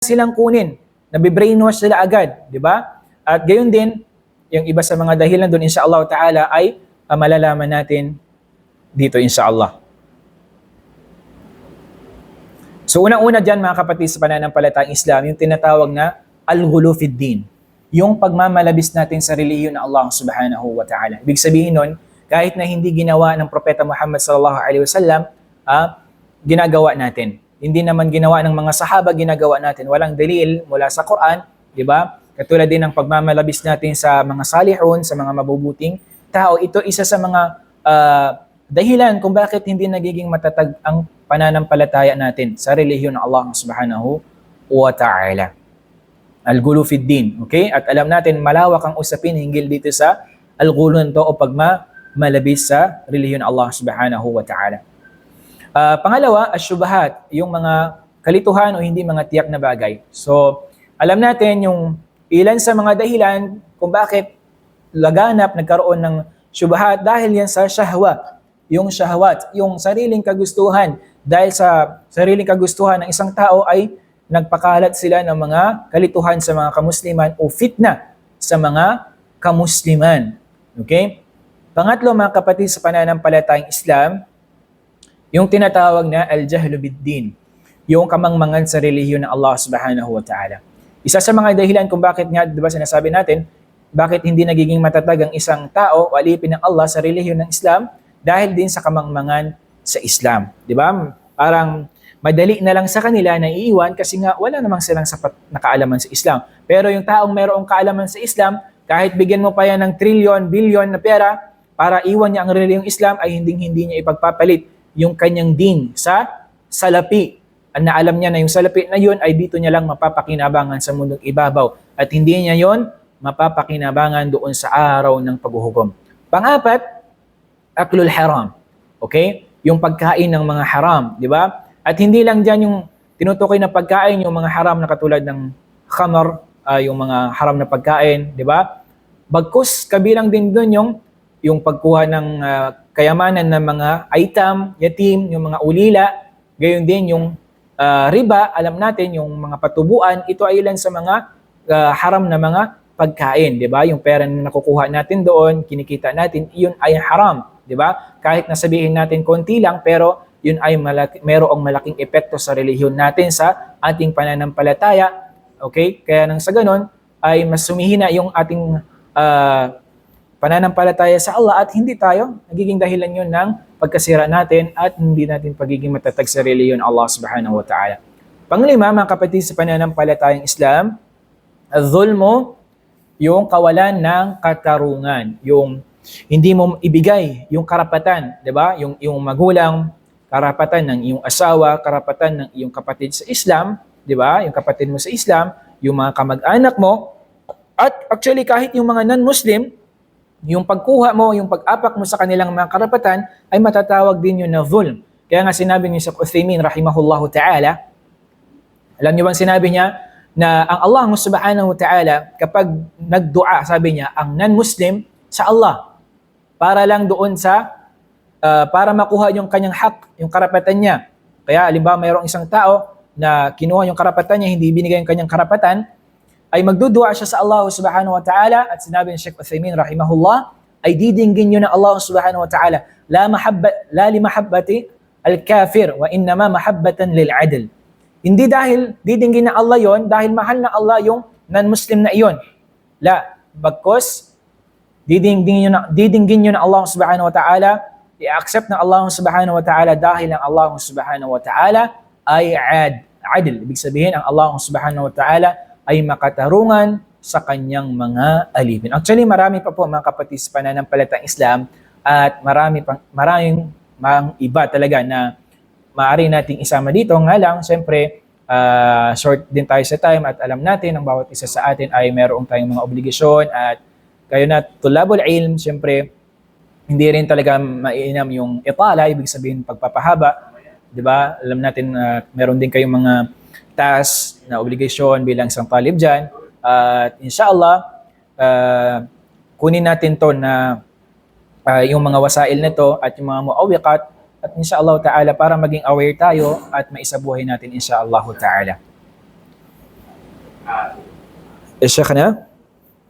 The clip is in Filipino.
silang kunin. Nabibrainwash sila agad, di ba? At gayon din, yung iba sa mga dahilan doon, insyaAllah ta'ala, ay malalaman natin dito, insyaAllah. So unang-una dyan, mga kapatid, sa pananampalatayang Islam, yung tinatawag na al-ghulu fid din. Yung pagmamalabis natin sa relihiyon ng Allah subhanahu wa ta'ala. Ibig sabihin nun, kahit na hindi ginawa ng Propeta Muhammad sallallahu alaihi wasallam, ginagawa natin. Hindi naman ginawa ng mga sahaba, ginagawa natin. Walang dalil mula sa Quran, di ba? Katulad din ng pagmamalabis natin sa mga salihun, sa mga mabubuting tao. Ito isa sa mga dahilan kung bakit hindi nagiging matatag ang pananampalataya natin sa relihiyon ng Allah subhanahu wa ta'ala. Al-ghulu fid din. Okay? At alam natin, malawak ang usapin hinggil dito sa al-ghulu nito o pagmamalabis sa relihiyon ng Allah subhanahu wa ta'ala. Pangalawa, asyubahat, yung mga kalituhan o hindi mga tiyak na bagay. So, alam natin yung ilan sa mga dahilan kung bakit laganap nagkaroon ng syubahat dahil yan sa syahwa. Yung syahwat, yung sariling kagustuhan. Dahil sa sariling kagustuhan ng isang tao ay nagpakalat sila ng mga kalituhan sa mga kamusliman o fitna sa mga kamusliman. Okay? Pangatlo, mga kapatid, sa pananampalatayang Islam, yung tinatawag na al-jahlu bid-din, yung kamangmangan sa relihiyon ng Allah subhanahu wa ta'ala. Isa sa mga dahilan kung bakit nga, di ba sinasabi natin, bakit hindi nagiging matatag ang isang tao o alipin ng Allah sa relihiyon ng Islam dahil din sa kamangmangan sa Islam. Di ba? Parang madali na lang sa kanila na iiwan kasi nga wala namang silang sapat na kaalaman sa Islam. Pero yung taong mayroong kaalaman sa Islam, kahit bigyan mo pa yan ng trilyon, bilyon na pera para iwan niya ang relihiyong Islam, ay hindi niya ipagpapalit yung kanyang din sa salapi. Ang naalam niya na yung salapi na yun ay dito niya lang mapapakinabangan sa mundong ibabaw at hindi niya yon mapapakinabangan doon sa araw ng paghuhukom. Pang-apat, aklul haram. Okay? Yung pagkain ng mga haram, di ba? At hindi lang dyan yung tinutukoy na pagkain, yung mga haram na katulad ng khamar, yung mga haram na pagkain, di ba? Bagkus, kabilang din doon yung pagkuha ng kayamanan ng mga item, yatim, yung mga ulila, gayon din yung riba, alam natin, yung mga patubuan, ito ay ilan sa mga haram na mga pagkain, di ba? Yung pera na nakukuha natin doon, kinikita natin, yun ay haram, di ba? Kahit nasabihin natin konti lang, pero yun ay mayroong malaking epekto sa relihiyon natin, sa ating pananampalataya. Okay? Kaya nang sa ganun, ay mas sumihina yung ating pananampalataya sa Allah at hindi tayo nagiging dahilan yun ng pagkasira natin at hindi natin pagiging matatag sa relihiyon Allah subhanahu wa ta'ala. Panglima, mga kapatid, sa pananampalatayang Islam, az-zulmu, yung kawalan ng katarungan, yung hindi mo ibigay yung karapatan, 'di ba? Yung magulang, karapatan ng iyong asawa, karapatan ng iyong kapatid sa Islam, 'di ba? Yung kapatid mo sa Islam, yung mga kamag-anak mo, at actually kahit yung mga non-Muslim, yung pagkuha mo, yung pag-apak mo sa kanilang mga karapatan ay matatawag din yun na zulm. Kaya nga sinabi niya sa Uthaymin rahimahullahu ta'ala, alam niyo bang sinabi niya na ang Allah subhanahu wa ta'ala kapag nagdua, sabi niya, ang non-Muslim sa Allah para lang doon sa para makuha yung kanyang hak, yung karapatan niya. Kaya halimbawa mayroong isang tao na kinuha yung karapatan niya, hindi binigay yung kanyang karapatan, ay magdudua siya sa Allah subhanahu wa ta'ala, at sinabi ni Sheikh Uthaymin rahimahullah, ay didinggin yun ng Allah subhanahu wa ta'ala, la li mahabbati al-kafir wa innama mahabbatan lil adl. Hindi dahil didinggin na Allah yon, dahil mahal na Allah yung non-Muslim na iyon. La, bagkos didinggin yun ng Allah subhanahu wa ta'ala, i-accept ng Allah subhanahu wa ta'ala dahil ang Allah subhanahu wa ta'ala ay adl. Ibig sabihin, ang Allah subhanahu wa ta'ala ay makatarungan sa kanyang mga alipin. Actually, marami pa po, mga kapatid, sa pananampalatayang Islam, at maraming iba talaga na maaari nating isama dito. Nga lang, siyempre, short din tayo sa time at alam natin, ang bawat isa sa atin ay mayroong tayong mga obligasyon at kayo na tulabul ilm, siyempre, hindi rin talaga maiinam yung itala, ibig sabihin pagpapahaba. Diba? Alam natin meron din kayong mga task na obligasyon bilang isang talib dyan. At inshallah, kunin natin to na yung mga wasail nito at yung mga muawiqat, at inshallah ta'ala para maging aware tayo at maisabuhay natin inshallah ta'ala. إيش شيخنا؟